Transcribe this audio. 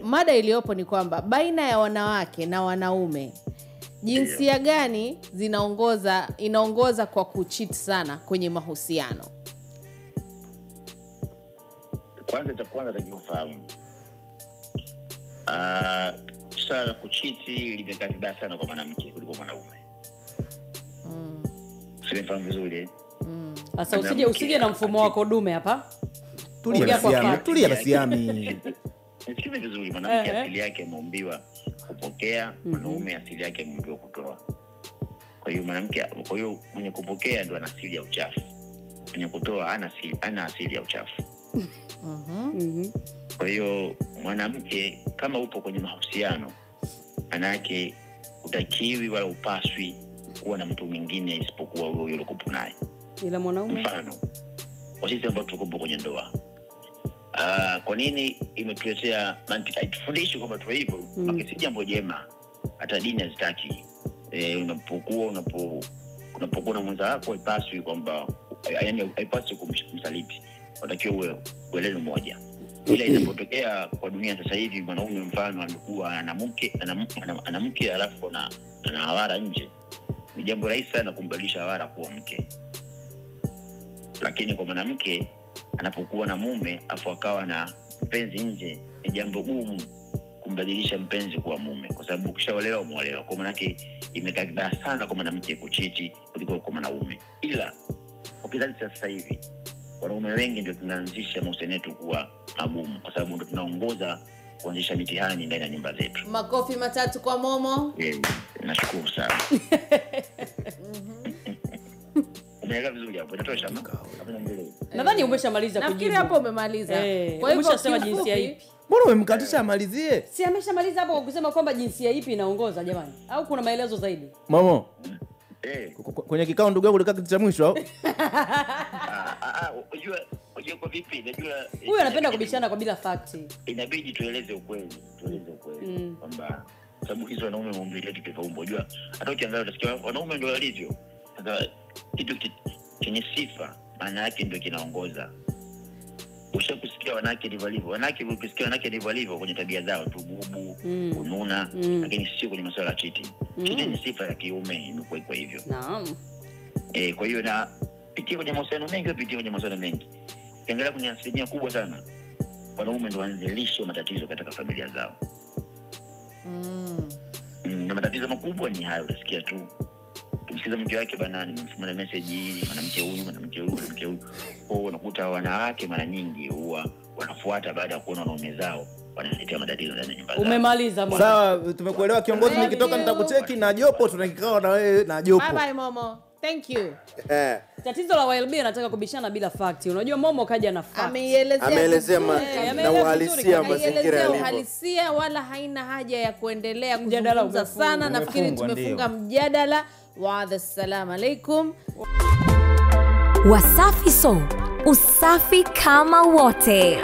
Mada iliyopo ni kwamba baina ya wanawake na wanaume, jinsia gani inaongoza kwa kucheat sana kwenye mahusiano? Kwanza tajifahamu. Swala kucheat limekaa vibaya sana kwa mwanamke kuliko mwanaume. Sifahamu vizuri. Sasa usije na mfumo wako dume hapa. Tulia basiami. Nisikize vizuri, mwanamke asili yake imeumbiwa kupokea, mwanaume asili yake imeumbiwa kutoa. Kwa hiyo mwenye kupokea ndo ana asili ya uchafu. Mwenye kutoa ana asili ya uchafu. Kwa hiyo mwanamke kama upo kwenye mahusiano, manake utakiwi wala upaswi kuwa na mtu mwingine isipokuwa wewe yule uko naye. Ila mwanaume Mfano, sisi ambao tuko kwenye ndoa. Kwa nini imetuletea mantiki haitufundishi kwamba tuwe hivyo? Makisi jambo jema. Hata dini hazitaki. Unapokuwa na mwenza wako haipaswi kwamba haipaswi kumsaliti. Unatakiwa ueleze moja. Ila inapotokea kwa dunia sasa hivi mwanaume mfano amekuwa ana mke alafu ana hawara nje. Ni jambo rahisi sana kumbadilisha hawara kuwa mke. Lakini kwa mwanamke anapokuwa na mume afu akawa na mpenzi nje, ni jambo gumu kumbadilisha mpenzi kuwa mume, kwa sababu ukishaolewa umeolewa. Kwa maana yake imekaa sana kwa mwanamke kuchiti kuliko kwa mwanaume. Ila ukizazi sasa hivi wanaume wengi ndio tunaanzisha mahusiano yetu kuwa magumu, kwa sababu ndio tunaongoza kuanzisha mitihani ndani ya nyumba zetu. Makofi matatu kwa Momo. Nashukuru sana. Umeelewa vizuri hapo? Inatosha mama. Nadhani umeshamaliza kujibu. Nafikiri hapo umemaliza. Kwa hivyo umeshasema jinsia ipi? Mbona umemkatisha amalizie? Si ameshamaliza hapo kwa kusema kwamba jinsia ipi inaongoza jamani? Au kuna maelezo zaidi? Momo. Kwenye kikao ndugu yangu likaa kitu cha mwisho au? Unajua kwa vipi? Unajua huyu anapenda kubishana kwa bila fact. Inabidi tueleze ukweli. Kwamba sababu hizo wanaume muumbe yetu tofauti. Unajua hata ukiangalia utasikia wanaume ndio walivyo. Sasa kitu chenye sifa maana yake ndio kinaongoza. Ushakusikia wanawake ndivyo walivyo. Wanawake ukisikia wanawake ndivyo walivyo kwenye tabia zao tu, bubu, kununa, lakini sio kwenye masuala ya cheating. Cheating ni sifa ya kiume, imekuwa iko hivyo. Naam. Kwa hiyo na pitia kwenye mahusiano mengi, ukiangalia kwenye asilimia kubwa sana wanaume ndio wanzalisha matatizo katika familia zao. Na matatizo makubwa ni hayo, utasikia tu. Ukisikiza mke wake bana nimemtumia message mwanamke huyu. Kwa unakuta wanawake mara nyingi huwa wanafuata baada ya kuona wanaume zao wanaletea matatizo ndani ya nyumba zao. Umemaliza bwana. Sawa, tumekuelewa kiongozi. Nikitoka nitakucheki na jopo, tunakikao na wewe na jopo. Bye bye Momo. Thank you. Tatizo la YLB anataka kubishana bila fact. Unajua Momo kaja na fact. Ameelezea na uhalisia mazingira yalivyo. Uhalisia wala haina haja ya kuendelea kuzungumza sana. Nafikiri tumefunga mjadala. Wa assalamu alaikum. Wasafi Soap, usafi kama wote.